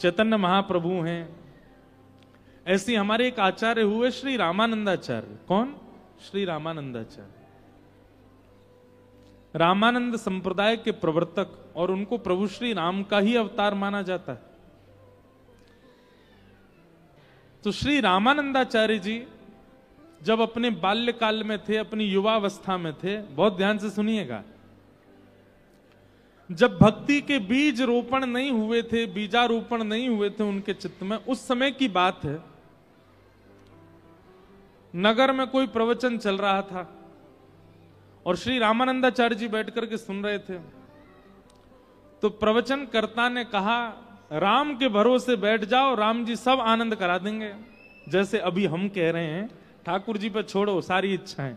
चैतन्य महाप्रभु हैं। ऐसे हमारे एक आचार्य हुए श्री रामानंदाचार्य। कौन? श्री रामानंदाचार्य, रामानंद संप्रदाय के प्रवर्तक, और उनको प्रभु श्री राम का ही अवतार माना जाता है। तो श्री रामानंदाचार्य जी जब अपने बाल्यकाल में थे, अपनी युवावस्था में थे, बहुत ध्यान से सुनिएगा, जब भक्ति के बीज रोपण नहीं हुए थे, बीजारोपण नहीं हुए थे उनके चित्त में, उस समय की बात है। नगर में कोई प्रवचन चल रहा था और श्री रामानंदाचार्य जी बैठ करके सुन रहे थे। तो प्रवचनकर्ता ने कहा, राम के भरोसे बैठ जाओ, राम जी सब आनंद करा देंगे। जैसे अभी हम कह रहे हैं ठाकुर जी पर छोड़ो सारी इच्छाएं,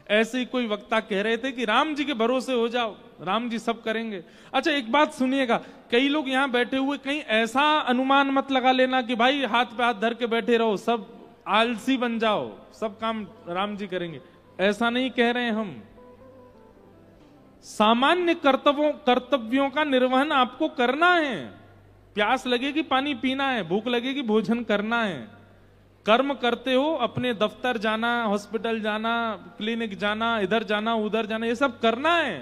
ऐसे ही कोई वक्ता कह रहे थे कि राम जी के भरोसे हो जाओ, राम जी सब करेंगे। अच्छा एक बात सुनिएगा, कई लोग यहां बैठे हुए कहीं ऐसा अनुमान मत लगा लेना कि भाई हाथ पे हाथ धर के बैठे रहो, सब आलसी बन जाओ, सब काम राम जी करेंगे। ऐसा नहीं कह रहे हम। सामान्य कर्तव्यों का निर्वहन आपको करना है। प्यास लगेगी पानी पीना है, भूख लगेगी भोजन करना है। कर्म करते हो, अपने दफ्तर जाना, हॉस्पिटल जाना, क्लिनिक जाना, इधर जाना उधर जाना, ये सब करना है।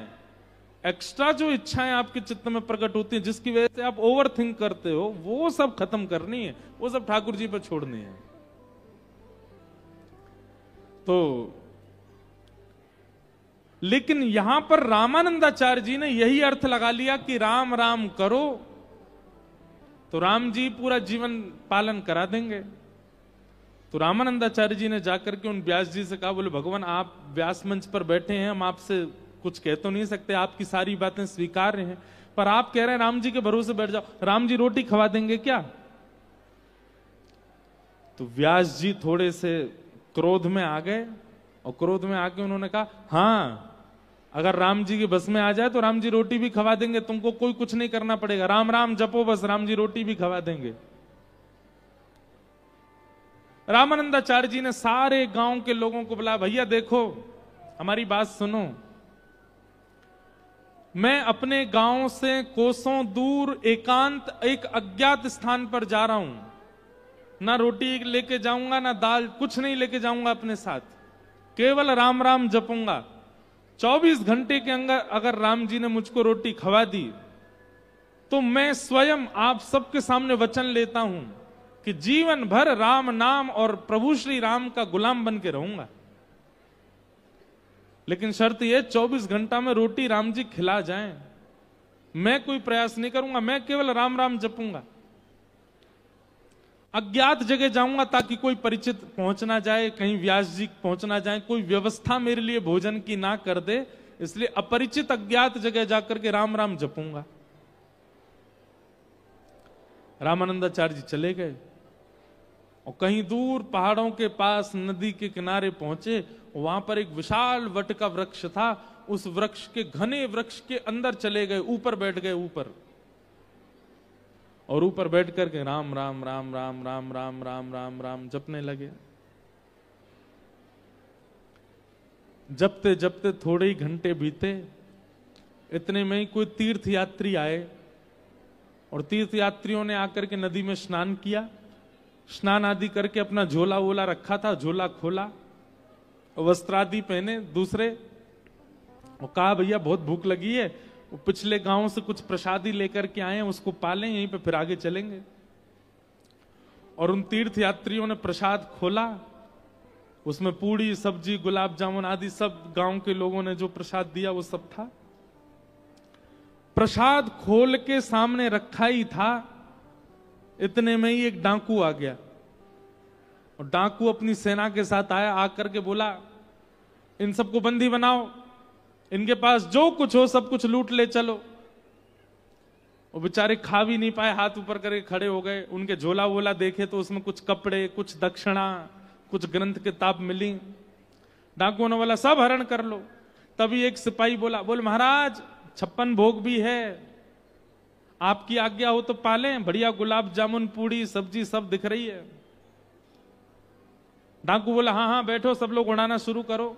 एक्स्ट्रा जो इच्छाएं आपके चित्त में प्रकट होती हैं, जिसकी वजह से आप ओवर थिंक करते हो, वो सब खत्म करनी है, वो सब ठाकुर जी पर छोड़नी है। तो लेकिन यहां पर रामानंदाचार्य जी ने यही अर्थ लगा लिया कि राम राम करो तो राम जी पूरा जीवन पालन करा देंगे। तो रामानंदाचार्य जी ने जाकर के उन व्यास जी से कहा, बोले भगवान आप व्यास मंच पर बैठे हैं, हम आपसे कुछ कह तो नहीं सकते, आपकी सारी बातें स्वीकार्य हैं, पर आप कह रहे हैं राम जी के भरोसे बैठ जाओ, राम जी रोटी खवा देंगे क्या? तो व्यास जी थोड़े से क्रोध में आ गए, और क्रोध में आके उन्होंने कहा, हाँ अगर राम जी के बस में आ जाए तो राम जी रोटी भी खवा देंगे, तुमको कोई कुछ नहीं करना पड़ेगा, राम राम जपो बस, राम जी रोटी भी खवा देंगे। रामानंदाचार्य जी ने सारे गांव के लोगों को बुलाया, भैया देखो हमारी बात सुनो, मैं अपने गांव से कोसों दूर एकांत एक अज्ञात स्थान पर जा रहा हूं, ना रोटी लेके जाऊंगा ना दाल, कुछ नहीं लेके जाऊंगा अपने साथ, केवल राम राम जपूंगा। 24 घंटे के अंदर अगर राम जी ने मुझको रोटी खवा दी तो मैं स्वयं आप सबके सामने वचन लेता हूं कि जीवन भर राम नाम और प्रभु श्री राम का गुलाम बन के रहूंगा। लेकिन शर्त यह 24 घंटा में रोटी राम जी खिला जाएं, मैं कोई प्रयास नहीं करूंगा, मैं केवल राम राम जपूंगा। अज्ञात जगह जाऊंगा ताकि कोई परिचित पहुंच ना जाए, कहीं व्यास जी पहुंच ना जाए, कोई व्यवस्था मेरे लिए भोजन की ना कर दे, इसलिए अपरिचित अज्ञात जगह जाकर के राम राम जपूंगा। रामानंदाचार्य जी चले गए और कहीं दूर पहाड़ों के पास नदी के किनारे पहुंचे, वहां पर एक विशाल वट का वृक्ष था, उस वृक्ष के घने वृक्ष के अंदर चले गए, ऊपर बैठ गए ऊपर, और ऊपर बैठ करके राम राम राम राम राम राम राम राम राम जपने लगे। जपते जपते थोड़े ही घंटे बीते, इतने में ही कोई तीर्थ यात्री आए, और तीर्थ यात्रियों ने आकर के नदी में स्नान किया। स्नान आदि करके अपना झोला वोला रखा था, झोला खोला, वस्त्रादि पहने दूसरे, और कहा भैया बहुत भूख लगी है, वो पिछले गांव से कुछ प्रसादी लेकर के आए हैं, उसको पालें, यहीं पे फिर आगे चलेंगे। और उन तीर्थ यात्रियों ने प्रसाद खोला, उसमें पूड़ी सब्जी गुलाब जामुन आदि सब गांव के लोगों ने जो प्रसाद दिया वो सब था। प्रसाद खोल के सामने रखा ही था, इतने में ही एक डाकू आ गया, और डाकू अपनी सेना के साथ आया, आकर के बोला इन सबको बंदी बनाओ, इनके पास जो कुछ हो सब कुछ लूट ले चलो। वो बेचारे खा भी नहीं पाए, हाथ ऊपर करके खड़े हो गए। उनके झोला वोला देखे तो उसमें कुछ कपड़े, कुछ दक्षिणा, कुछ ग्रंथ किताब मिली। डाकुओं ने बोला सब हरण कर लो। तभी एक सिपाही बोला, बोल महाराज 56 भोग भी है, आपकी आज्ञा हो तो पालें, बढ़िया गुलाब जामुन पूड़ी सब्जी सब दिख रही है। डाकू बोला हाँ हाँ बैठो, सब लोग उड़ाना शुरू करो।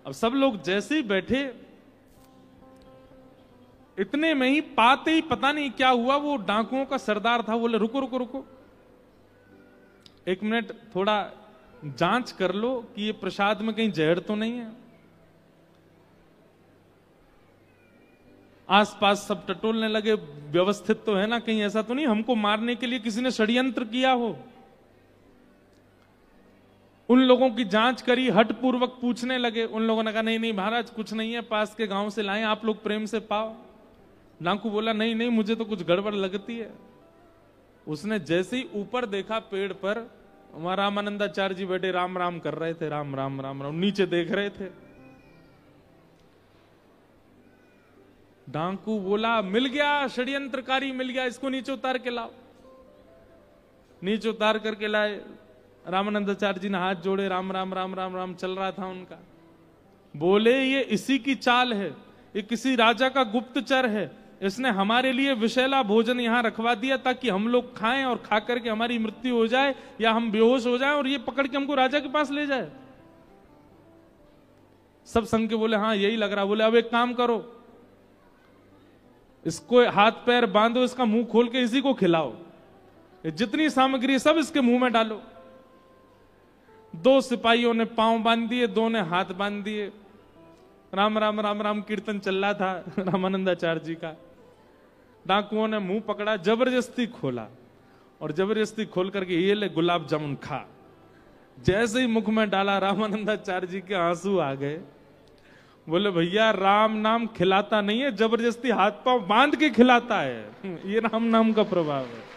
अब सब लोग जैसे ही बैठे, इतने में ही पाते ही पता नहीं क्या हुआ, वो डाकुओं का सरदार था, बोले रुको रुको रुको, 1 मिनट थोड़ा जांच कर लो कि ये प्रसाद में कहीं जहर तो नहीं है। आसपास सब टटोलने लगे, व्यवस्थित तो है ना, कहीं ऐसा तो नहीं हमको मारने के लिए किसी ने षड्यंत्र किया हो। उन लोगों की जांच करी, हट पूर्वक पूछने लगे। उन लोगों ने कहा नहीं नहीं महाराज कुछ नहीं है, पास के गांव से लाए, आप लोग प्रेम से पाओ। डाकू बोला नहीं नहीं मुझे तो कुछ गड़बड़ लगती है। उसने जैसे ही ऊपर देखा पेड़ पर, वहां रामानंदाचार्य जी बैठे राम राम कर रहे थे, राम राम राम राम, नीचे देख रहे थे। डाकू बोला मिल गया, षड्यंत्रकारी मिल गया, इसको नीचे उतार के लाओ। नीचे उतार करके लाए। रामानंदाचार्य जी ने हाथ जोड़े, राम राम राम राम राम चल रहा था उनका। बोले ये इसी की चाल है, ये किसी राजा का गुप्तचर है, इसने हमारे लिए विषैला भोजन यहां रखवा दिया ताकि हम लोग खाएं और खा करके हमारी मृत्यु हो जाए या हम बेहोश हो जाएं और ये पकड़ के हमको राजा के पास ले जाए। सब संग के बोले हाँ यही लग रहा। बोले अब एक काम करो, इसको हाथ पैर बांधो, इसका मुंह खोल के इसी को खिलाओ, जितनी सामग्री सब इसके मुंह में डालो। 2 सिपाहियों ने पांव बांध दिए, 2 ने हाथ बांध दिए। राम राम राम राम कीर्तन चल रहा था रामानंदाचार्य जी का। डाकुओं ने मुंह पकड़ा, जबरदस्ती खोला और जबरदस्ती खोल करके ये ले गुलाब जामुन खा। जैसे ही मुख में डाला रामानंदाचार्य जी के आंसू आ गए। बोले भैया राम नाम खिलाता नहीं है, जबरदस्ती हाथ पांव बांध के खिलाता है, ये राम नाम का प्रभाव है।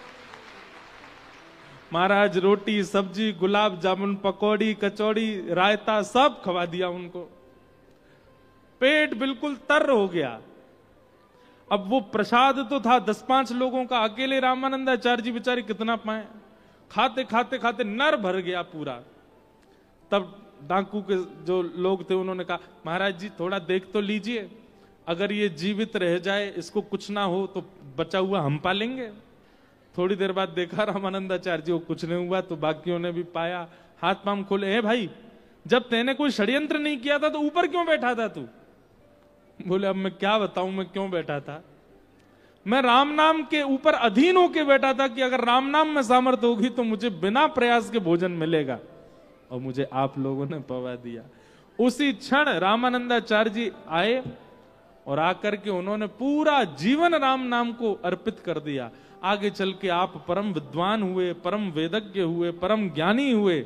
महाराज रोटी सब्जी गुलाब जामुन पकौड़ी कचौड़ी रायता सब खवा दिया उनको। पेट बिल्कुल तर हो गया। अब वो प्रसाद तो था 10-5 लोगों का, अकेले रामानंदाचार्य जी बेचारे कितना पाए। खाते खाते खाते नर भर गया पूरा। तब डाकू के जो लोग थे उन्होंने कहा महाराज जी थोड़ा देख तो लीजिए, अगर ये जीवित रह जाए, इसको कुछ ना हो तो बचा हुआ हम पालेंगे। थोड़ी देर बाद देखा रामानंदाचार्य जी को कुछ नहीं हुआ, तो बाकियों ने भी पाया। हाथ पांव खोले, हे भाई जब तेने कोई षड्यंत्र नहीं किया था तो ऊपर क्यों बैठा था तू? बोले अब मैं क्या बताऊं मैं क्यों बैठा था। मैं राम नाम के ऊपर अधीन होके बैठा था कि अगर राम नाम में सामर्थ्य होगी तो मुझे बिना प्रयास के भोजन मिलेगा, और मुझे आप लोगों ने पवा दिया। उसी क्षण रामानंदाचार्य जी आए और आकर के उन्होंने पूरा जीवन राम नाम को अर्पित कर दिया। आगे चल के आप परम विद्वान हुए, परम वेदज्ञ हुए, परम ज्ञानी हुए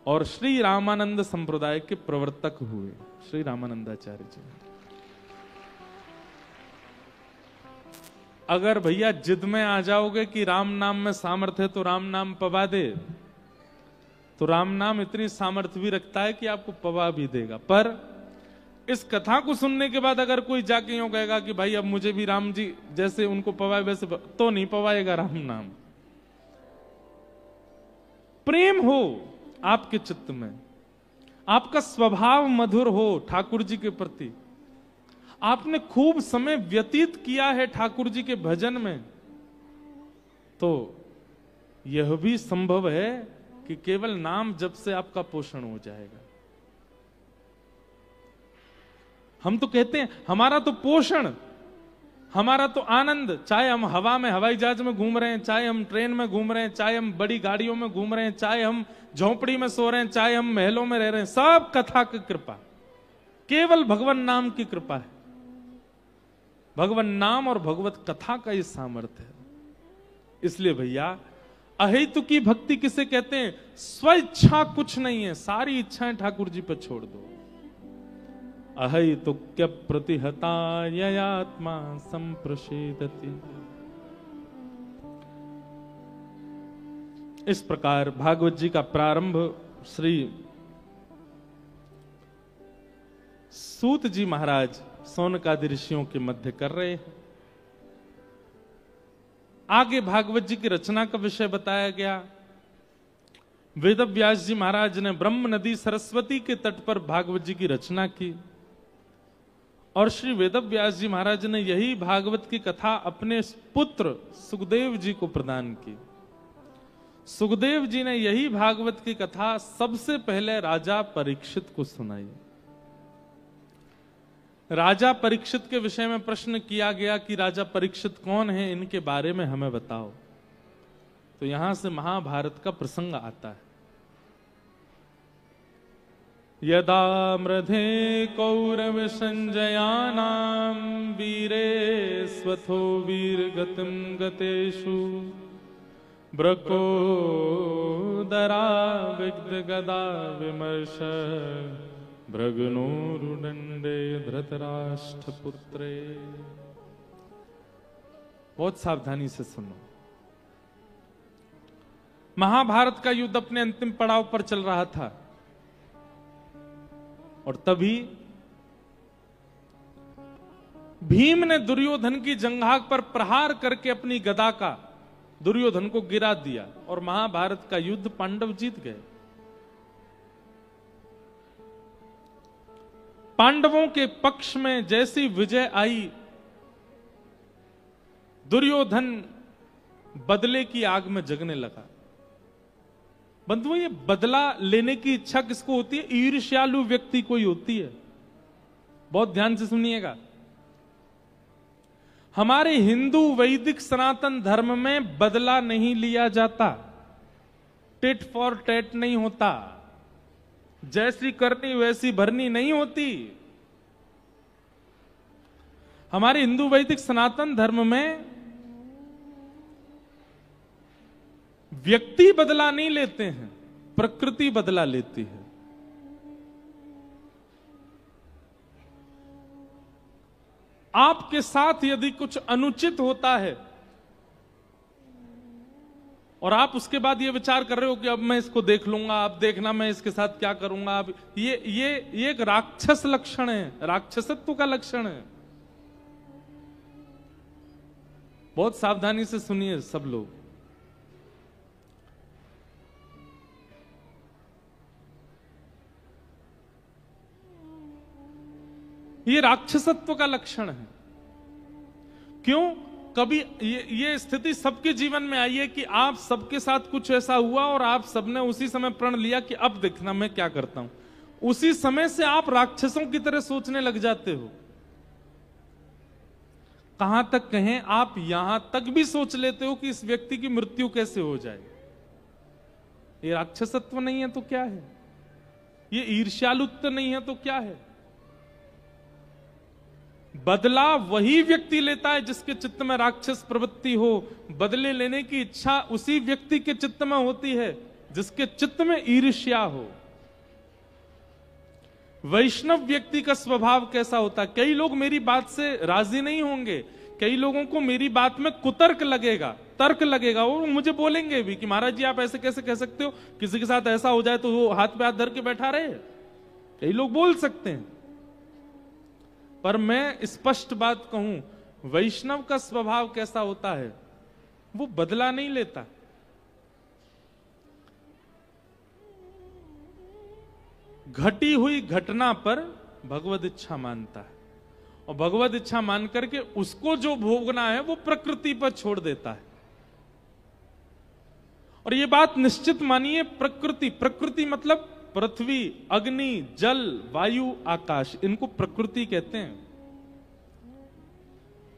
और श्री रामानंद संप्रदाय के प्रवर्तक हुए, श्री रामानंदाचार्य जी। अगर भैया जिद में आ जाओगे कि राम नाम में सामर्थ्य है तो राम नाम पवा दे, तो राम नाम इतनी सामर्थ्य भी रखता है कि आपको पवा भी देगा। पर इस कथा को सुनने के बाद अगर कोई जाके यूं कहेगा कि भाई अब मुझे भी राम जी जैसे उनको पवाए वैसे तो नहीं पवाएगा राम नाम। प्रेम हो आपके चित्त में, आपका स्वभाव मधुर हो ठाकुर जी के प्रति, आपने खूब समय व्यतीत किया है ठाकुर जी के भजन में, तो यह भी संभव है कि केवल नाम जप से आपका पोषण हो जाएगा। हम तो कहते हैं हमारा तो पोषण, हमारा तो आनंद, चाहे हम हवा में हवाई जहाज में घूम रहे हैं, चाहे हम ट्रेन में घूम रहे हैं, चाहे हम बड़ी गाड़ियों में घूम रहे हैं, चाहे हम झोंपड़ी में सो रहे हैं, चाहे हम महलों में रह रहे हैं, सब कथा की कृपा, केवल भगवान नाम की कृपा है। भगवान नाम और भगवत कथा का ये सामर्थ्य है। इसलिए भैया अहेतु की भक्ति किसे कहते हैं? स्वेच्छा कुछ नहीं है, सारी इच्छाएं ठाकुर जी पर छोड़ दो। अहेतु क्या प्रतिहता ययात्मा संप्रषेदति। इस प्रकार भागवत जी का प्रारंभ श्री सूत जी महाराज सौनकादि ऋषियों के मध्य कर रहे हैं। आगे भागवत जी की रचना का विषय बताया गया। वेदव्यास जी महाराज ने ब्रह्म नदी सरस्वती के तट पर भागवत जी की रचना की और श्री वेदव्यास जी महाराज ने यही भागवत की कथा अपने पुत्र सुखदेव जी को प्रदान की। सुखदेव जी ने यही भागवत की कथा सबसे पहले राजा परीक्षित को सुनाई। राजा परीक्षित के विषय में प्रश्न किया गया कि राजा परीक्षित कौन है, इनके बारे में हमें बताओ। तो यहां से महाभारत का प्रसंग आता है। यदा मृधे कौरव संजयानाम वीरे स्वथो वीर गतिम गतेषु ब्रकोदरा विग्ध गदा विमर्श भृगनोरुदंडे धृतराष्ट्र पुत्रे। बहुत सावधानी से सुनो। महाभारत का युद्ध अपने अंतिम पड़ाव पर चल रहा था और तभी भीम ने दुर्योधन की जंघा पर प्रहार करके अपनी गदा का दुर्योधन को गिरा दिया और महाभारत का युद्ध पांडव जीत गए। पांडवों के पक्ष में जैसी विजय आई, दुर्योधन बदले की आग में जगने लगा। बंधुओं, ये बदला लेने की इच्छा किसको होती है? ईर्ष्यालु व्यक्ति को ही होती है। बहुत ध्यान से सुनिएगा। हमारे हिंदू वैदिक सनातन धर्म में बदला नहीं लिया जाता, टिट फॉर टैट नहीं होता, जैसी करनी वैसी भरनी नहीं होती। हमारे हिंदू वैदिक सनातन धर्म में व्यक्ति बदला नहीं लेते हैं, प्रकृति बदला लेती है। आपके साथ यदि कुछ अनुचित होता है और आप उसके बाद ये विचार कर रहे हो कि अब मैं इसको देख लूंगा, अब देखना मैं इसके साथ क्या करूंगा, अब ये एक राक्षस लक्षण है, राक्षसत्व का लक्षण है। बहुत सावधानी से सुनिए सब लोग। ये राक्षसत्व का लक्षण है। क्यों? कभी ये स्थिति सबके जीवन में आई है कि आप सबके साथ कुछ ऐसा हुआ और आप सबने उसी समय प्रण लिया कि अब देखना मैं क्या करता हूं। उसी समय से आप राक्षसों की तरह सोचने लग जाते हो। कहां तक कहें, आप यहां तक भी सोच लेते हो कि इस व्यक्ति की मृत्यु कैसे हो जाए। ये राक्षसत्व नहीं है तो क्या है? ये ईर्ष्यालुत्व नहीं है तो क्या है? बदला वही व्यक्ति लेता है जिसके चित्त में राक्षस प्रवृत्ति हो। बदले लेने की इच्छा उसी व्यक्ति के चित्त में होती है जिसके चित्त में ईर्ष्या हो। वैष्णव व्यक्ति का स्वभाव कैसा होता है? कई लोग मेरी बात से राजी नहीं होंगे, कई लोगों को मेरी बात में कुतर्क लगेगा, तर्क लगेगा, और मुझे बोलेंगे भी कि महाराज जी आप ऐसे कैसे कह सकते हो, किसी के साथ ऐसा हो जाए तो वो हाथ पे हाथ धर के बैठा रहे। कई लोग बोल सकते हैं, पर मैं स्पष्ट बात कहूं, वैष्णव का स्वभाव कैसा होता है? वो बदला नहीं लेता। घटी हुई घटना पर भगवद इच्छा मानता है और भगवद इच्छा मान करके उसको जो भोगना है वो प्रकृति पर छोड़ देता है। और ये बात निश्चित मानिए, प्रकृति मतलब पृथ्वी, अग्नि, जल, वायु, आकाश, इनको प्रकृति कहते हैं।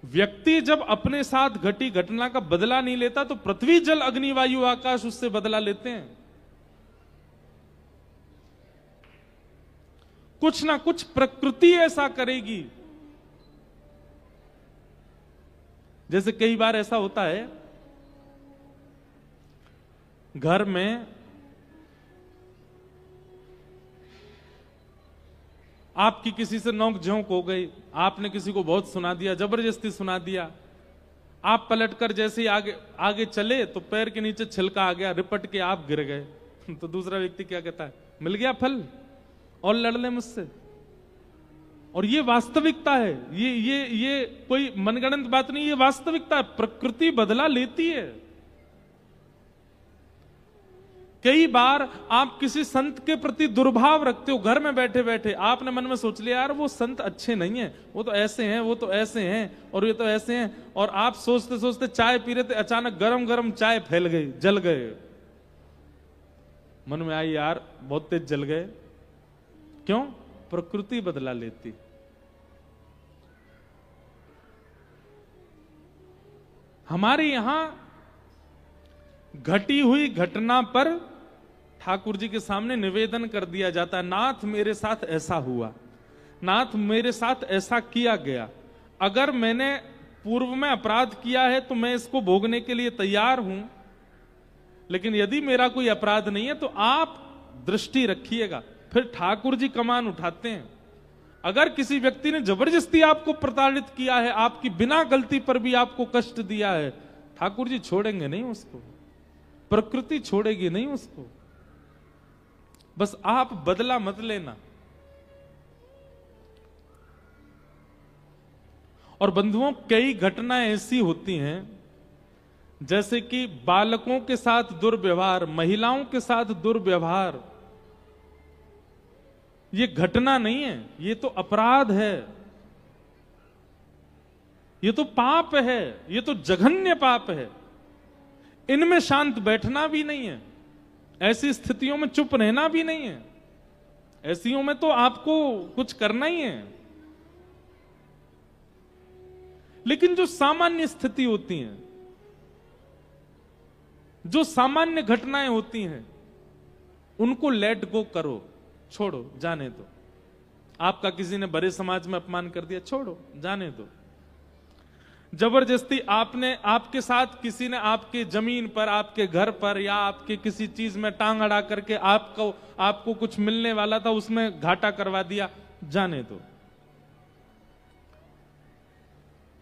व्यक्ति जब अपने साथ घटी घटना का बदला नहीं लेता तो पृथ्वी, जल, अग्नि, वायु, आकाश उससे बदला लेते हैं। कुछ ना कुछ प्रकृति ऐसा करेगी। जैसे कई बार ऐसा होता है, घर में आपकी किसी से नोक झोंक हो गई, आपने किसी को बहुत सुना दिया, जबरदस्ती सुना दिया, आप पलटकर जैसे ही आगे चले तो पैर के नीचे छिलका आ गया, रिपट के आप गिर गए तो दूसरा व्यक्ति क्या कहता है? मिल गया फल, और लड़ ले मुझसे। और ये वास्तविकता है, ये कोई मनगढ़ंत बात नहीं, ये वास्तविकता है। प्रकृति बदला लेती है। कई बार आप किसी संत के प्रति दुर्भाव रखते हो, घर में बैठे बैठे आपने मन में सोच लिया यार वो संत अच्छे नहीं है, वो तो ऐसे हैं, वो तो ऐसे हैं, और ये तो ऐसे हैं, और आप सोचते सोचते चाय पी रहे थे, अचानक गरम गरम चाय फैल गई, जल गए। मन में आई यार बहुत तेज जल गए। क्यों? प्रकृति बदला लेती। हमारे यहां घटी हुई घटना पर ठाकुर जी के सामने निवेदन कर दिया जाता है, नाथ मेरे साथ ऐसा हुआ, नाथ मेरे साथ ऐसा किया गया, अगर मैंने पूर्व में अपराध किया है तो मैं इसको भोगने के लिए तैयार हूं, लेकिन यदि मेरा कोई अपराध नहीं है तो आप दृष्टि रखिएगा। फिर ठाकुर जी कमान उठाते हैं। अगर किसी व्यक्ति ने जबरदस्ती आपको प्रताड़ित किया है, आपकी बिना गलती पर भी आपको कष्ट दिया है, ठाकुर जी छोड़ेंगे नहीं उसको, प्रकृति छोड़ेगी नहीं उसको। बस आप बदला मत लेना। और बंधुओं, कई घटनाएं ऐसी होती हैं, जैसे कि बालकों के साथ दुर्व्यवहार, महिलाओं के साथ दुर्व्यवहार, ये घटना नहीं है, ये तो अपराध है, ये तो पाप है, ये तो जघन्य पाप है। इनमें शांत बैठना भी नहीं है, ऐसी स्थितियों में चुप रहना भी नहीं है, ऐसियों में तो आपको कुछ करना ही है। लेकिन जो सामान्य स्थिति होती है, जो सामान्य घटनाएं होती हैं, उनको लेट गो करो, छोड़ो, जाने दो। आपका किसी ने बड़े समाज में अपमान कर दिया, छोड़ो, जाने दो। जबरदस्ती आपके साथ किसी ने आपके जमीन पर, आपके घर पर या आपके किसी चीज में टांग अड़ा करके आपको कुछ मिलने वाला था उसमें घाटा करवा दिया, जाने दो।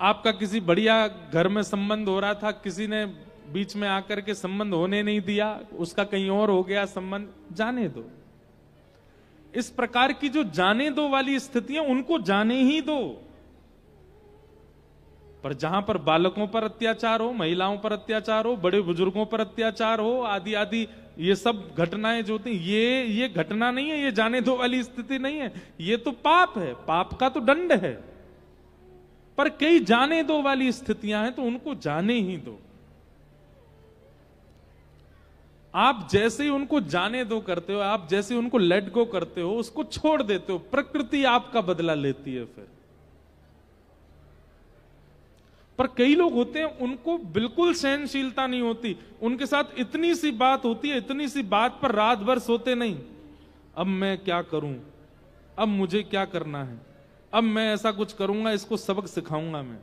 आपका किसी बढ़िया घर में संबंध हो रहा था, किसी ने बीच में आकर के संबंध होने नहीं दिया, उसका कहीं और हो गया संबंध, जाने दो। इस प्रकार की जो जाने दो वाली स्थितियां, उनको जाने ही दो। पर जहां पर बालकों पर अत्याचार हो, महिलाओं पर अत्याचार हो, बड़े बुजुर्गों पर अत्याचार हो, आदि आदि, ये सब घटनाएं जो होती, ये घटना नहीं है, ये जाने दो वाली स्थिति नहीं है, ये तो पाप है, पाप का तो दंड है। पर कई जाने दो वाली स्थितियां हैं, तो उनको जाने ही दो। आप जैसे ही उनको जाने दो करते हो, आप जैसे उनको लेट गो करते हो, उसको छोड़ देते हो, प्रकृति आपका बदला लेती है फिर। पर कई लोग होते हैं, उनको बिल्कुल सहनशीलता नहीं होती, उनके साथ इतनी सी बात होती है, इतनी सी बात पर रात भर सोते नहीं। अब मैं क्या करूं, अब मुझे क्या करना है, अब मैं ऐसा कुछ करूंगा, इसको सबक सिखाऊंगा मैं।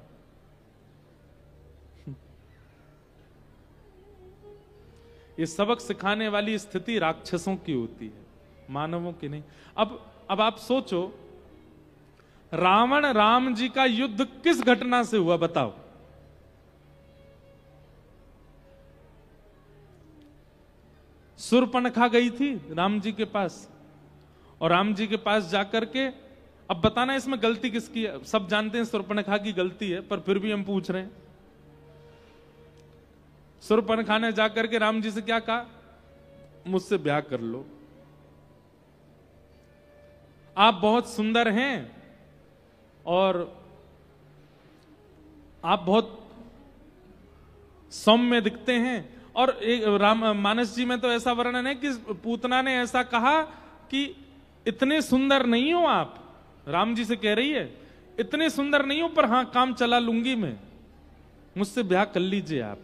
ये सबक सिखाने वाली स्थिति राक्षसों की होती है, मानवों की नहीं। अब आप सोचो, रावण राम जी का युद्ध किस घटना से हुआ, बताओ। शूर्पणखा गई थी राम जी के पास, और राम जी के पास जाकर के, अब बताना इसमें गलती किसकी है। सब जानते हैं शूर्पणखा की गलती है, पर फिर भी हम पूछ रहे हैं। शूर्पणखा ने जाकर के राम जी से क्या कहा, मुझसे ब्याह कर लो, आप बहुत सुंदर हैं और आप बहुत सौम्य दिखते हैं। और राम मानस जी में तो ऐसा वर्णन है कि पूतना ने ऐसा कहा कि इतने सुंदर नहीं हो आप, राम जी से कह रही है, इतने सुंदर नहीं हो, पर हां काम चला लूंगी मैं, मुझसे ब्याह कर लीजिए आप।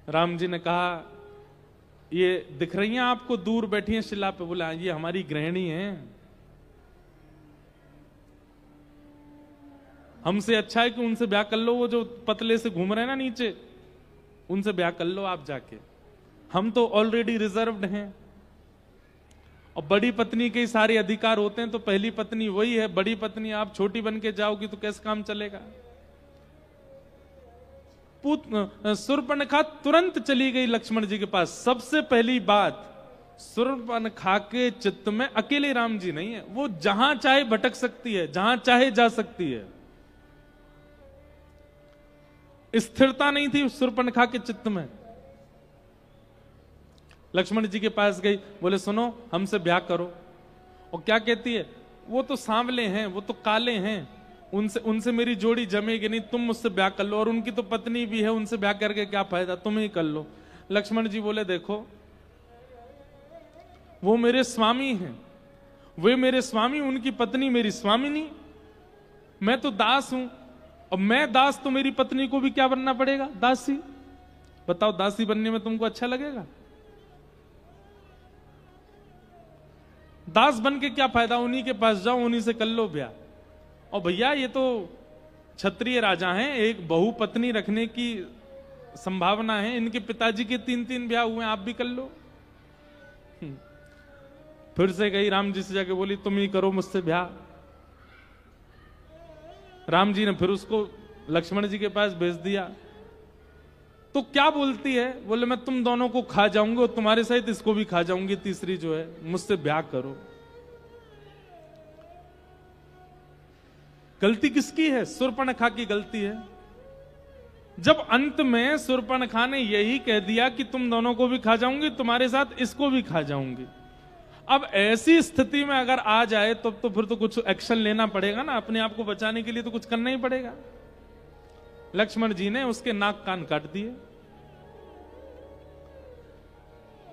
राम जी ने कहा, ये दिख रही हैं आपको, दूर बैठी हैं शिला पे? बोला, ये हमारी गृहिणी है, हमसे अच्छा है कि उनसे ब्याह कर लो, वो जो पतले से घूम रहे हैं ना नीचे, उनसे ब्याह कर लो आप जाके, हम तो ऑलरेडी रिजर्व्ड हैं। और बड़ी पत्नी के सारे अधिकार होते हैं, तो पहली पत्नी वही है, बड़ी पत्नी आप छोटी बन के जाओगी तो कैसे काम चलेगा। शूर्पणखा तुरंत चली गई लक्ष्मण जी के पास। सबसे पहली बात, शूर्पणखा के चित्त में अकेले राम जी नहीं है, वो जहां चाहे भटक सकती है, जहां चाहे जा सकती है। स्थिरता नहीं थी शूर्पणखा के चित्त में। लक्ष्मण जी के पास गई, बोले सुनो हमसे ब्याह करो। और क्या कहती है, वो तो सांवले हैं, वो तो काले हैं, उनसे मेरी जोड़ी जमेगी नहीं, तुम मुझसे ब्याह कर लो। और उनकी तो पत्नी भी है, उनसे ब्याह करके क्या फायदा, तुम ही कर लो। लक्ष्मण जी बोले, देखो वो मेरे स्वामी हैं, वे मेरे स्वामी, उनकी पत्नी मेरी स्वामिनी, मैं तो दास हूं। और मैं दास, तो मेरी पत्नी को भी क्या बनना पड़ेगा? दासी। बताओ, दासी बनने में तुमको अच्छा लगेगा? दास बन के क्या फायदा? उन्हीं के पास जाओ, उन्हीं से कर लो ब्याह। और भैया ये तो क्षत्रिय राजा हैं, एक बहु पत्नी रखने की संभावना है। इनके पिताजी के 3-3 ब्याह हुए, आप भी कर लो। फिर से गई राम जी से जाके बोली, तुम ही करो मुझसे ब्याह। राम जी ने फिर उसको लक्ष्मण जी के पास भेज दिया। तो क्या बोलती है? बोले मैं तुम दोनों को खा जाऊंगी और तुम्हारे सहित इसको भी खा जाऊंगी, तीसरी जो है, मुझसे ब्याह करो। गलती किसकी है? शूर्पणखा की गलती है। जब अंत में शूर्पणखा ने यही कह दिया कि तुम दोनों को भी खा जाऊंगी, तुम्हारे साथ इसको भी खा जाऊंगी। अब ऐसी स्थिति में अगर आ जाए तो फिर तो कुछ एक्शन लेना पड़ेगा ना, अपने आप को बचाने के लिए तो कुछ करना ही पड़ेगा। लक्ष्मण जी ने उसके नाक कान काट दिए।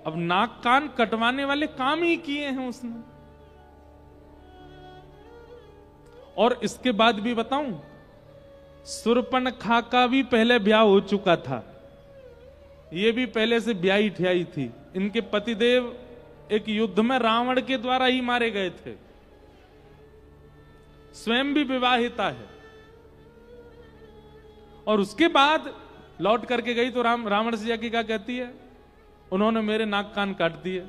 अब नाक कान कटवाने वाले काम ही किए हैं उसने। और इसके बाद भी बताऊं, शूर्पणखा का भी पहले ब्याह हो चुका था। ये भी पहले से ब्याही ठियाई थी। इनके पतिदेव एक युद्ध में रावण के द्वारा ही मारे गए थे। स्वयं भी विवाहिता है। और उसके बाद लौट करके गई तो रावण से जाके क्या कहती है? उन्होंने मेरे नाक कान काट दिए।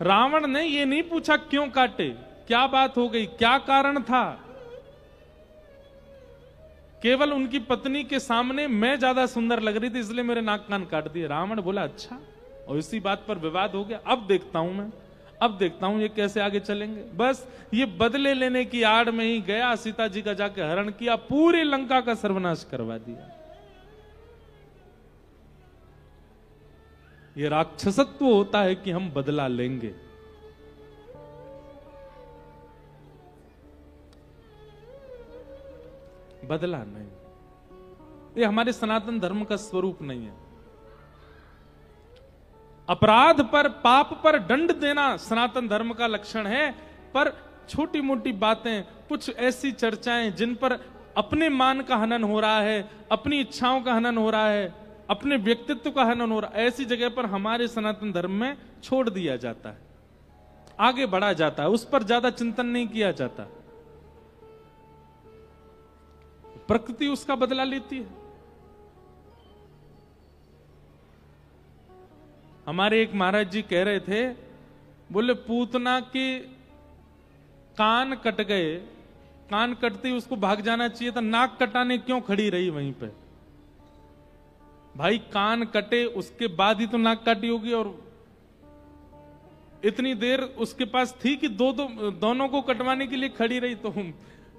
रावण ने ये नहीं पूछा क्यों काटे, क्या बात हो गई, क्या कारण था। केवल उनकी पत्नी के सामने मैं ज्यादा सुंदर लग रही थी इसलिए मेरे नाक कान काट दिए। रावण बोला अच्छा, और इसी बात पर विवाद हो गया। अब देखता हूं ये कैसे आगे चलेंगे। बस ये बदले लेने की आड़ में ही गया, सीता जी का जाके हरण किया, पूरी लंका का सर्वनाश करवा दिया। ये राक्षसत्व होता है कि हम बदला लेंगे। बदला नहीं, ये हमारे सनातन धर्म का स्वरूप नहीं है। अपराध पर, पाप पर दंड देना सनातन धर्म का लक्षण है, पर छोटी मोटी बातें, कुछ ऐसी चर्चाएं जिन पर अपने मान का हनन हो रहा है, अपनी इच्छाओं का हनन हो रहा है, अपने व्यक्तित्व का हनन हो रहा है, ऐसी जगह पर हमारे सनातन धर्म में छोड़ दिया जाता है, आगे बढ़ा जाता है, उस पर ज्यादा चिंतन नहीं किया जाता। प्रकृति उसका बदला लेती है। हमारे एक महाराज जी कह रहे थे, बोले पूतना के कान कट गए, कान कटते ही उसको भाग जाना चाहिए था, नाक कटाने क्यों खड़ी रही वहीं पे? भाई कान कटे उसके बाद ही तो नाक काटी होगी, और इतनी देर उसके पास थी कि दोनों को कटवाने के लिए खड़ी रही। तो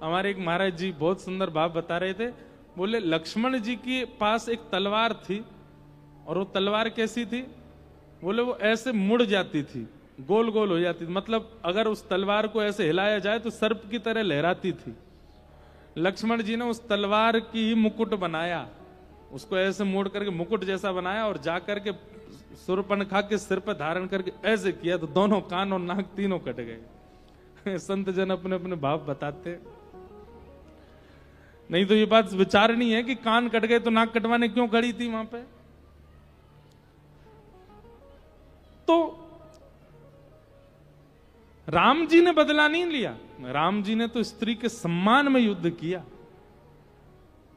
हमारे एक महाराज जी बहुत सुंदर बात बता रहे थे, बोले लक्ष्मण जी के पास एक तलवार थी, और वो तलवार कैसी थी? बोले वो ऐसे मुड़ जाती थी, गोल गोल हो जाती थी, मतलब अगर उस तलवार को ऐसे हिलाया जाए तो सर्प की तरह लहराती थी। लक्ष्मण जी ने उस तलवार की ही मुकुट बनाया, उसको ऐसे मोड़ करके मुकुट जैसा बनाया, और जाकर के शूर्पणखा के सिर पर धारण करके ऐसे किया तो दोनों कान और नाक तीनों कट गए। संत जन अपने अपने भाव बताते, नहीं तो ये बात विचारनी है कि कान कट गए तो नाक कटवाने क्यों खड़ी थी वहां पे। तो राम जी ने बदला नहीं लिया, राम जी ने तो स्त्री के सम्मान में युद्ध किया।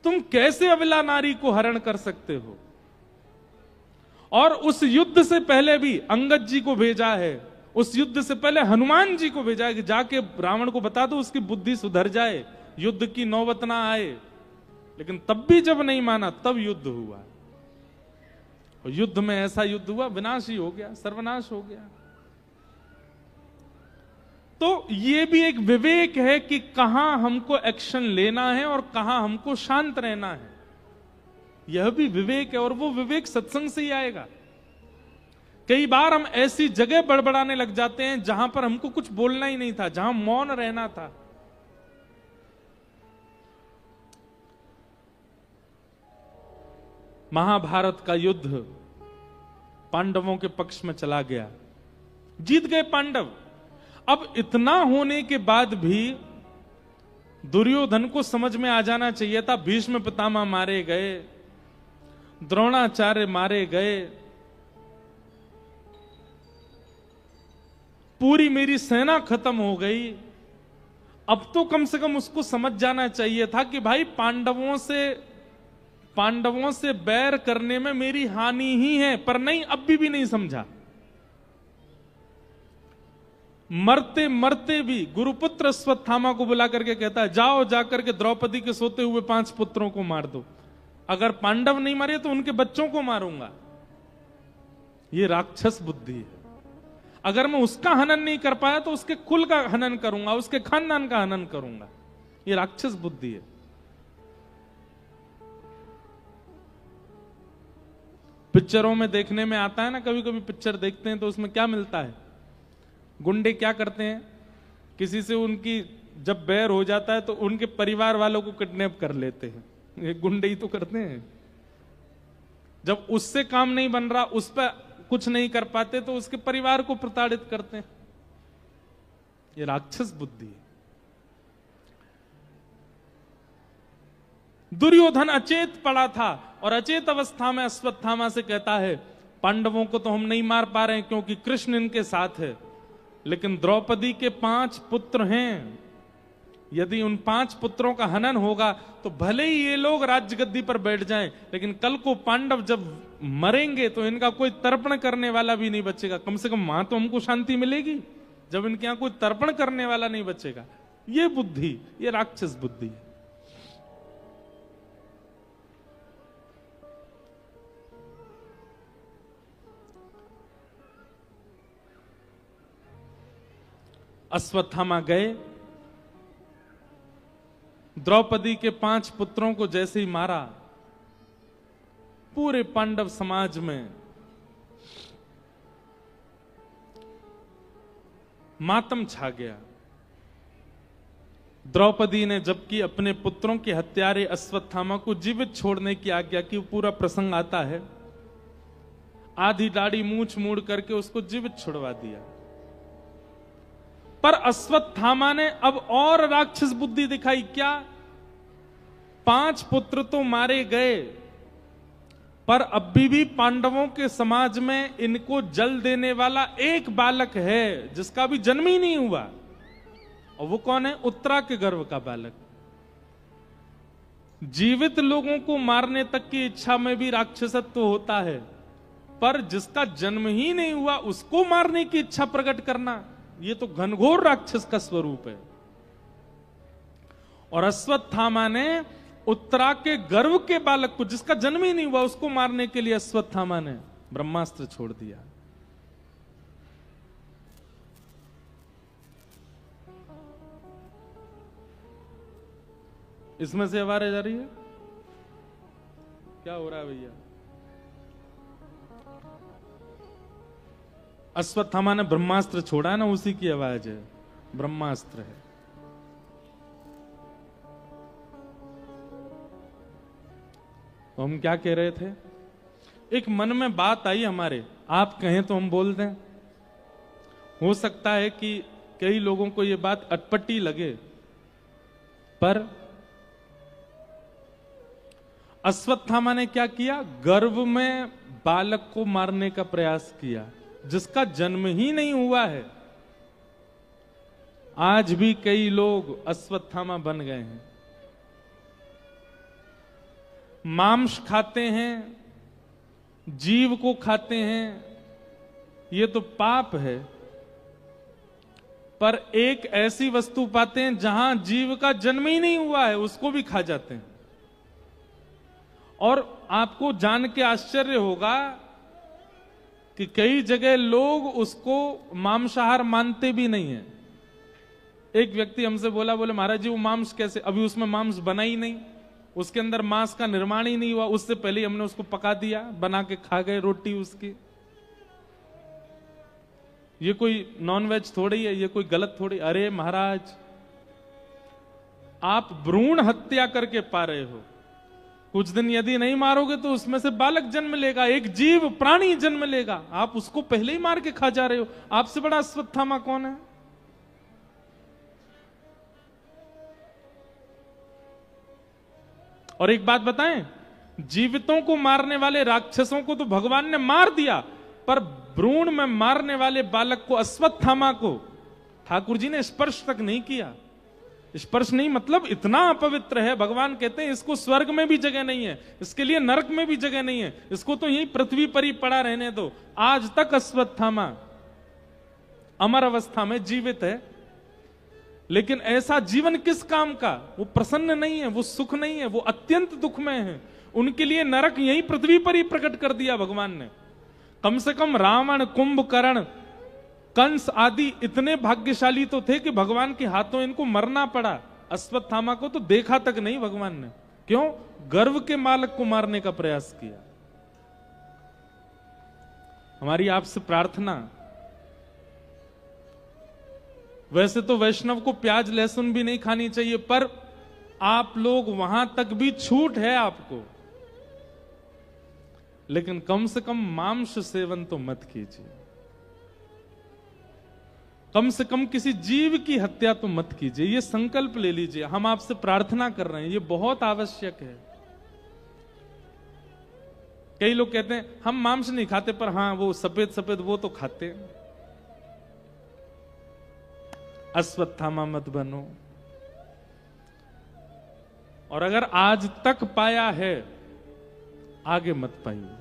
तुम कैसे अबला नारी को हरण कर सकते हो? और उस युद्ध से पहले भी अंगद जी को भेजा है, उस युद्ध से पहले हनुमान जी को भेजा है कि जाके रावण को बता दो उसकी बुद्धि सुधर जाए, युद्ध की नौबत ना आए। लेकिन तब भी जब नहीं माना तब युद्ध हुआ, और युद्ध में ऐसा युद्ध हुआ विनाश ही हो गया, सर्वनाश हो गया। तो ये भी एक विवेक है कि कहां हमको एक्शन लेना है और कहां हमको शांत रहना है, यह भी विवेक है। और वो विवेक सत्संग से ही आएगा। कई बार हम ऐसी जगह बड़बड़ाने लग जाते हैं जहां पर हमको कुछ बोलना ही नहीं था, जहां मौन रहना था। महाभारत का युद्ध पांडवों के पक्ष में चला गया, जीत गए पांडव। अब इतना होने के बाद भी दुर्योधन को समझ में आ जाना चाहिए था, भीष्म पितामह मारे गए, द्रोणाचार्य मारे गए, पूरी मेरी सेना खत्म हो गई। अब तो कम से कम उसको समझ जाना चाहिए था कि भाई पांडवों से बैर करने में मेरी हानि ही है। पर नहीं, अब भी नहीं समझा। मरते मरते भी गुरुपुत्र अश्वत्थामा को बुला करके कहता है, जाओ जाकर के द्रौपदी के सोते हुए 5 पुत्रों को मार दो। अगर पांडव नहीं मरे तो उनके बच्चों को मारूंगा। ये राक्षस बुद्धि है। अगर मैं उसका हनन नहीं कर पाया तो उसके कुल का हनन करूंगा, उसके खानदान का हनन करूंगा। ये राक्षस बुद्धि है। पिक्चरों में देखने में आता है ना, कभी कभी पिक्चर देखते हैं तो उसमें क्या मिलता है, गुंडे क्या करते हैं, किसी से उनकी जब बैर हो जाता है तो उनके परिवार वालों को किडनैप कर लेते हैं। ये गुंडे ही तो करते हैं। जब उससे काम नहीं बन रहा, उस पर कुछ नहीं कर पाते तो उसके परिवार को प्रताड़ित करते हैं। ये राक्षस बुद्धि है। दुर्योधन अचेत पड़ा था और अचेत अवस्था में अश्वत्थामा से कहता है, पांडवों को तो हम नहीं मार पा रहे हैं क्योंकि कृष्ण इनके साथ है, लेकिन द्रौपदी के 5 पुत्र हैं। यदि उन 5 पुत्रों का हनन होगा तो भले ही ये लोग राज्य गद्दी पर बैठ जाएं, लेकिन कल को पांडव जब मरेंगे तो इनका कोई तर्पण करने वाला भी नहीं बचेगा। कम से कम वहां तो हमको शांति मिलेगी, जब इनके यहां कोई तर्पण करने वाला नहीं बचेगा। ये बुद्धि, ये राक्षस बुद्धि है। अश्वत्थामा गए, द्रौपदी के 5 पुत्रों को जैसे ही मारा, पूरे पांडव समाज में मातम छा गया। द्रौपदी ने जबकि अपने पुत्रों के हत्यारे अश्वत्थामा को जीवित छोड़ने की आज्ञा की, पूरा प्रसंग आता है, आधी दाढ़ी मूंछ मूड़ करके उसको जीवित छुड़वा दिया। पर अश्वत्थामा ने अब और राक्षस बुद्धि दिखाई। क्या? 5 पुत्र तो मारे गए, पर अब भी पांडवों के समाज में इनको जल देने वाला एक बालक है जिसका भी जन्म ही नहीं हुआ। और वो कौन है? उत्तरा के गर्भ का बालक। जीवित लोगों को मारने तक की इच्छा में भी राक्षसत्व होता है, पर जिसका जन्म ही नहीं हुआ उसको मारने की इच्छा प्रकट करना, ये तो घनघोर राक्षस का स्वरूप है। और अश्वत्थामा ने उत्तरा के गर्भ के बालक को, जिसका जन्म ही नहीं हुआ, उसको मारने के लिए अश्वत्थामा ने ब्रह्मास्त्र छोड़ दिया। इसमें से आवाज जा रही है, क्या हो रहा है भैया? अश्वत्थामा ने ब्रह्मास्त्र छोड़ा ना, उसी की आवाज है, ब्रह्मास्त्र है। तो हम क्या कह रहे थे? एक मन में बात आई हमारे, आप कहें तो हम बोल दें। हो सकता है कि कई लोगों को यह बात अटपटी लगे, पर अश्वत्थामा ने क्या किया? गर्भ में बालक को मारने का प्रयास किया जिसका जन्म ही नहीं हुआ है। आज भी कई लोग अश्वत्थामा बन गए हैं, मांस खाते हैं, जीव को खाते हैं, ये तो पाप है। पर एक ऐसी वस्तु पाते हैं जहां जीव का जन्म ही नहीं हुआ है, उसको भी खा जाते हैं। और आपको जान के आश्चर्य होगा कि कई जगह लोग उसको मांसाहार मानते भी नहीं है। एक व्यक्ति हमसे बोला, बोले महाराज जी वो मांस कैसे? अभी उसमें मांस बना ही नहीं, उसके अंदर मांस का निर्माण ही नहीं हुआ, उससे पहले ही हमने उसको पका दिया, बना के खा गए रोटी उसकी। ये कोई नॉनवेज थोड़ी है, ये कोई गलत थोड़ी। अरे महाराज, आप भ्रूण हत्या करके पा रहे हो। कुछ दिन यदि नहीं मारोगे तो उसमें से बालक जन्म लेगा, एक जीव प्राणी जन्म लेगा, आप उसको पहले ही मार के खा जा रहे हो। आपसे बड़ा अश्वत्थामा कौन है? और एक बात बताएं, जीवितों को मारने वाले राक्षसों को तो भगवान ने मार दिया, पर भ्रूण में मारने वाले बालक को, अश्वत्थामा को, ठाकुर जी ने स्पर्श तक नहीं किया। स्पर्श नहीं मतलब इतना अपवित्र है, भगवान कहते हैं इसको स्वर्ग में भी जगह नहीं है, इसके लिए नरक में भी जगह नहीं है, इसको तो यही पृथ्वी पर ही पड़ा रहने दो। आज तक अश्वत्थामा अमर अवस्था में जीवित है, लेकिन ऐसा जीवन किस काम का? वो प्रसन्न नहीं है, वो सुख नहीं है, वो अत्यंत दुख में है। उनके लिए नरक यही पृथ्वी पर ही प्रकट कर दिया भगवान ने। कम से कम रावण, कुंभकर्ण, कंस आदि इतने भाग्यशाली तो थे कि भगवान के हाथों इनको मरना पड़ा। अश्वत्थामा को तो देखा तक नहीं भगवान ने। क्यों? गर्व के मालक को मारने का प्रयास किया। हमारी आपसे प्रार्थना, वैसे तो वैष्णव को प्याज लहसुन भी नहीं खानी चाहिए, पर आप लोग वहां तक भी छूट है आपको, लेकिन कम से कम मांस सेवन तो मत कीजिए। कम से कम किसी जीव की हत्या तो मत कीजिए। ये संकल्प ले लीजिए, हम आपसे प्रार्थना कर रहे हैं, ये बहुत आवश्यक है। कई लोग कहते हैं हम मांस नहीं खाते, पर हां वो सफेद सफेद वो तो खाते हैं। अश्वत्थामा मत बनो। और अगर आज तक पाया है, आगे मत पाइए।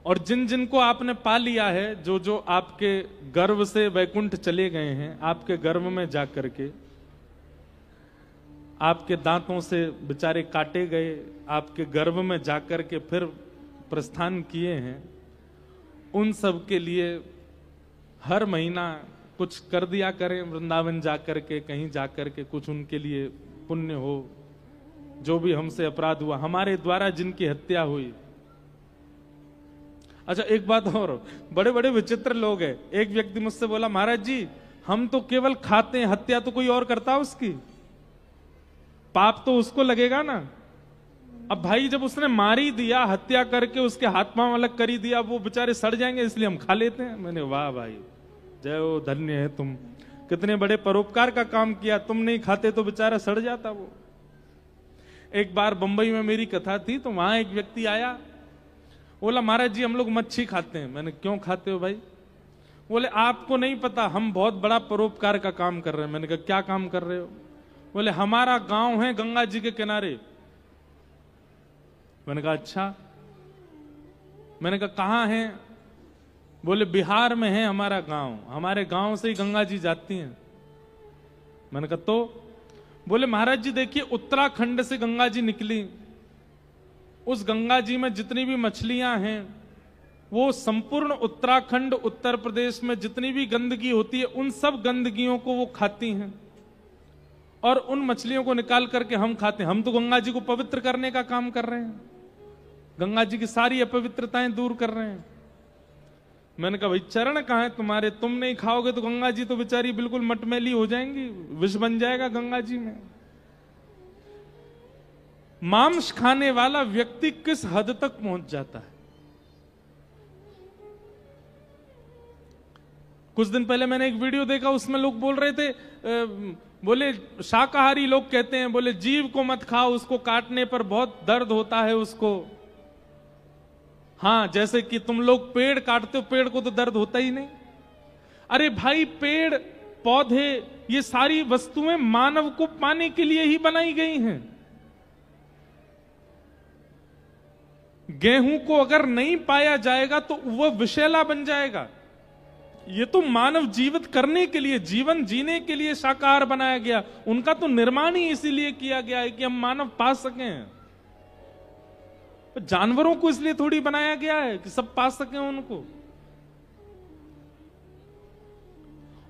और जिन जिन को आपने पा लिया है, जो जो आपके गर्भ से वैकुंठ चले गए हैं, आपके गर्भ में जाकर के आपके दांतों से बेचारे काटे गए, आपके गर्भ में जाकर के फिर प्रस्थान किए हैं, उन सब के लिए हर महीना कुछ कर दिया करें। वृंदावन जाकर के, कहीं जाकर के कुछ उनके लिए पुण्य हो। जो भी हमसे अपराध हुआ, हमारे द्वारा जिनकी हत्या हुई। अच्छा एक बात और, बड़े बड़े विचित्र लोग हैं। एक व्यक्ति मुझसे बोला, महाराज जी हम तो केवल खाते हैं, हत्या तो कोई और करता है उसकी, पाप तो उसको लगेगा ना। अब भाई जब उसने मार ही दिया, हत्या करके उसके हाथ पांव अलग कर ही दिया, वो बेचारे सड़ जाएंगे इसलिए हम खा लेते हैं। मैंने वाह भाई, जय हो, धन्य है तुम, कितने बड़े परोपकार का काम किया। तुम नहीं खाते तो बेचारा सड़ जाता वो। एक बार बंबई में मेरी कथा थी, तो वहां एक व्यक्ति आया, बोला महाराज जी हम लोग मच्छी खाते हैं। मैंने क्यों खाते हो भाई? बोले आपको नहीं पता, हम बहुत बड़ा परोपकार का काम कर रहे हैं। मैंने कहा क्या काम कर रहे हो? बोले हमारा गांव है गंगा जी के किनारे। मैंने कहा अच्छा। मैंने कहा कहां है? बोले बिहार में है हमारा गांव, हमारे गांव से ही गंगा जी जाती हैं। मैंने कहा तो? बोले महाराज जी देखिए, उत्तराखंड से गंगा जी निकली, उस गंगा जी में जितनी भी मछलियां हैं, वो संपूर्ण उत्तराखंड, उत्तर प्रदेश में जितनी भी गंदगी होती है, उन सब गंदगियों को वो खाती हैं, और उन मछलियों को निकाल करके हम खाते हैं। हम तो गंगा जी को पवित्र करने का काम कर रहे हैं, गंगा जी की सारी अपवित्रताएं दूर कर रहे हैं। मैंने कहा भाई चरण कहां है तुम्हारे? तुम नहीं खाओगे तो गंगा जी तो बेचारी बिल्कुल मटमैली हो जाएंगी, विष बन जाएगा गंगा जी में। मांस खाने वाला व्यक्ति किस हद तक पहुंच जाता है। कुछ दिन पहले मैंने एक वीडियो देखा, उसमें लोग बोल रहे थे, बोले शाकाहारी लोग कहते हैं, बोले जीव को मत खाओ, उसको काटने पर बहुत दर्द होता है उसको। हाँ, जैसे कि तुम लोग पेड़ काटते हो, पेड़ को तो दर्द होता ही नहीं। अरे भाई, पेड़ पौधे ये सारी वस्तुएं मानव को पाने के लिए ही बनाई गई हैं। गेहूं को अगर नहीं पाया जाएगा तो वह विषैला बन जाएगा। ये तो मानव जीवित करने के लिए, जीवन जीने के लिए शाकाहार बनाया गया। उनका तो निर्माण ही इसीलिए किया गया है कि हम मानव पा सकें। जानवरों को इसलिए थोड़ी बनाया गया है कि सब पा सकें उनको।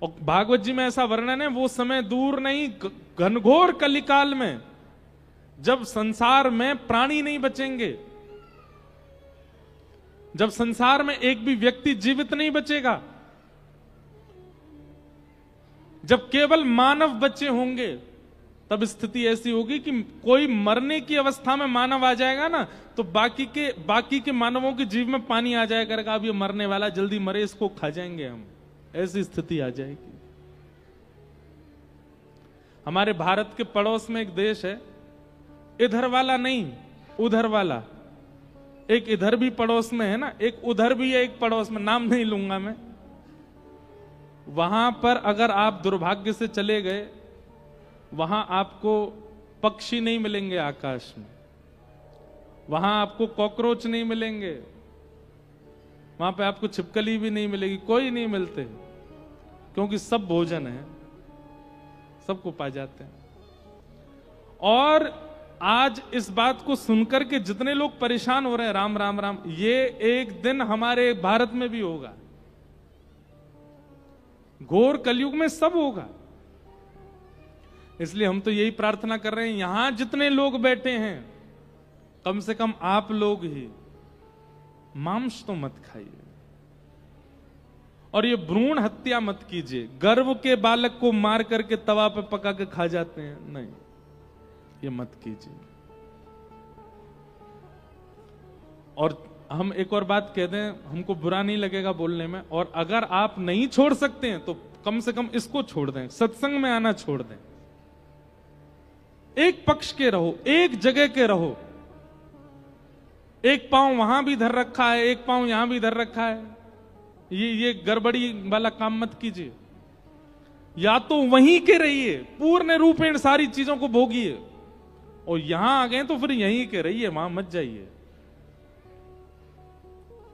और भागवत जी में ऐसा वर्णन है, वो समय दूर नहीं, घनघोर कलिकाल में, जब संसार में प्राणी नहीं बचेंगे, जब संसार में एक भी व्यक्ति जीवित नहीं बचेगा, जब केवल मानव बचे होंगे, तब स्थिति ऐसी होगी कि कोई मरने की अवस्था में मानव आ जाएगा ना, तो बाकी के मानवों के जीव में पानी आ जाया करेगा। अब ये मरने वाला, जल्दी मरे, इसको खा जाएंगे हम, ऐसी स्थिति आ जाएगी। हमारे भारत के पड़ोस में एक देश है, इधर वाला नहीं, उधर वाला। एक इधर भी पड़ोस में है ना, एक उधर भी है, एक पड़ोस में, नाम नहीं लूंगा मैं। वहां पर अगर आप दुर्भाग्य से चले गए, वहां आपको पक्षी नहीं मिलेंगे आकाश में, वहां आपको कॉकरोच नहीं मिलेंगे, वहां पे आपको छिपकली भी नहीं मिलेगी, कोई नहीं मिलते, क्योंकि सब भोजन है, सबको पा जाते हैं। और आज इस बात को सुनकर के जितने लोग परेशान हो रहे हैं, राम राम राम, ये एक दिन हमारे भारत में भी होगा, घोर कलयुग में सब होगा। इसलिए हम तो यही प्रार्थना कर रहे हैं, यहां जितने लोग बैठे हैं, कम से कम आप लोग ही मांस तो मत खाइए, और ये भ्रूण हत्या मत कीजिए। गर्भ के बालक को मार करके तवा पे पका के खा जाते हैं, नहीं, ये मत कीजिए। और हम एक और बात कह दें, हमको बुरा नहीं लगेगा बोलने में, और अगर आप नहीं छोड़ सकते हैं तो कम से कम इसको छोड़ दें, सत्संग में आना छोड़ दें। एक पक्ष के रहो, एक जगह के रहो, एक पांव वहां भी धर रखा है, एक पांव यहां भी धर रखा है, ये गड़बड़ी वाला काम मत कीजिए। या तो वहीं के रहिए, पूर्ण रूपेण सारी चीजों को भोगिए, और यहां आ गए तो फिर यहीं के रहिए, वहां मत जाइए।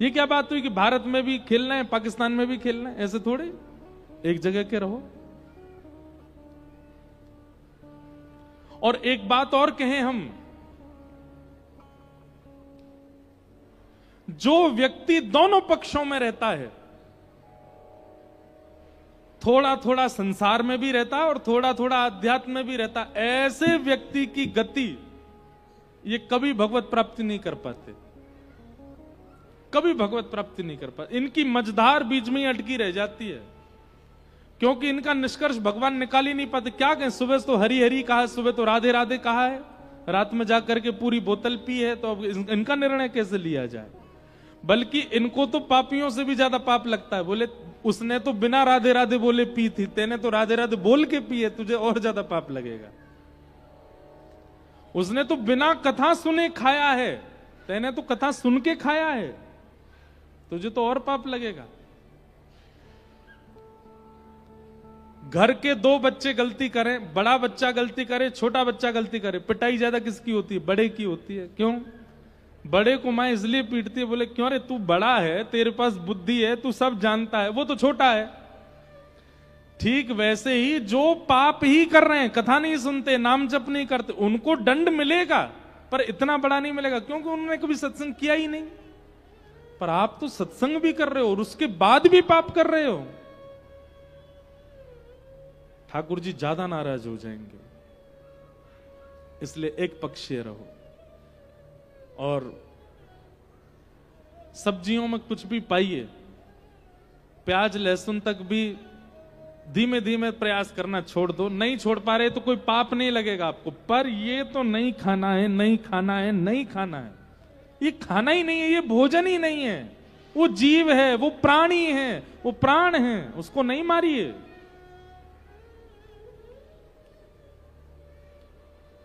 ये क्या बात हुई कि भारत में भी खेलना है, पाकिस्तान में भी खेलना है? ऐसे थोड़े, एक जगह के रहो। और एक बात और कहें हम, जो व्यक्ति दोनों पक्षों में रहता है, थोड़ा थोड़ा संसार में भी रहता है और थोड़ा थोड़ा अध्यात्म में भी रहता है, ऐसे व्यक्ति की गति ये कभी भगवत प्राप्ति नहीं कर पाते, कभी भगवत प्राप्ति नहीं कर पाते। इनकी मझधार बीच में ही अटकी रह जाती है, क्योंकि इनका निष्कर्ष भगवान निकाल ही नहीं पाते। क्या कहें, सुबह तो हरि हरि कहा है, सुबह तो राधे राधे कहा है, रात में जाकर के पूरी बोतल पी है, तो अब इनका निर्णय कैसे लिया जाए? बल्कि इनको तो पापियों से भी ज्यादा पाप लगता है। बोले उसने तो बिना राधे राधे बोले पी थी, तेने तो राधे राधे बोल के पी है, तुझे और ज्यादा पाप लगेगा। उसने तो बिना कथा सुने खाया है, तेने तो कथा सुन के खाया है, तुझे तो और पाप लगेगा। घर के दो बच्चे गलती करें, बड़ा बच्चा गलती करे, छोटा बच्चा गलती करे, पिटाई ज्यादा किसकी होती है? बड़े की होती है। क्यों? बड़े को मां इसलिए पीटती है, बोले क्यों रे, तू बड़ा है, तेरे पास बुद्धि है, तू सब जानता है, वो तो छोटा है। ठीक वैसे ही जो पाप ही कर रहे हैं, कथा नहीं सुनते, नाम जप नहीं करते, उनको दंड मिलेगा, पर इतना बड़ा नहीं मिलेगा, क्योंकि उन्होंने कभी सत्संग किया ही नहीं। पर आप तो सत्संग भी कर रहे हो और उसके बाद भी पाप कर रहे हो, ठाकुर जी ज्यादा नाराज हो जाएंगे। इसलिए एक पक्षीय रहो, और सब्जियों में कुछ भी पाइए, प्याज लहसुन तक भी धीमे धीमे प्रयास करना छोड़ दो। नहीं छोड़ पा रहे तो कोई पाप नहीं लगेगा आपको, पर ये तो नहीं खाना है, नहीं खाना है, नहीं खाना है, ये खाना ही नहीं है, ये भोजन ही नहीं है, वो जीव है, वो प्राणी है, वो प्राण है, उसको नहीं मारिए।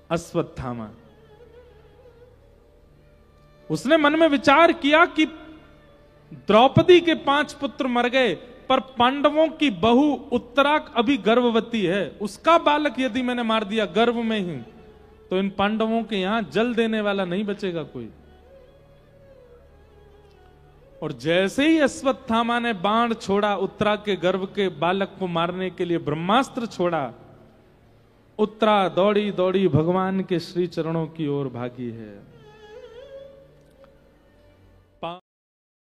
अश्वत्थामा, उसने मन में विचार किया कि द्रौपदी के 5 पुत्र मर गए, पर पांडवों की बहू उत्तरा अभी गर्भवती है, उसका बालक यदि मैंने मार दिया गर्भ में ही, तो इन पांडवों के यहां जल देने वाला नहीं बचेगा कोई। और जैसे ही अश्वत्थामा ने बाण छोड़ा, उत्तरा के गर्भ के बालक को मारने के लिए ब्रह्मास्त्र छोड़ा, उत्तरा दौड़ी दौड़ी भगवान के श्री चरणों की ओर भागी है।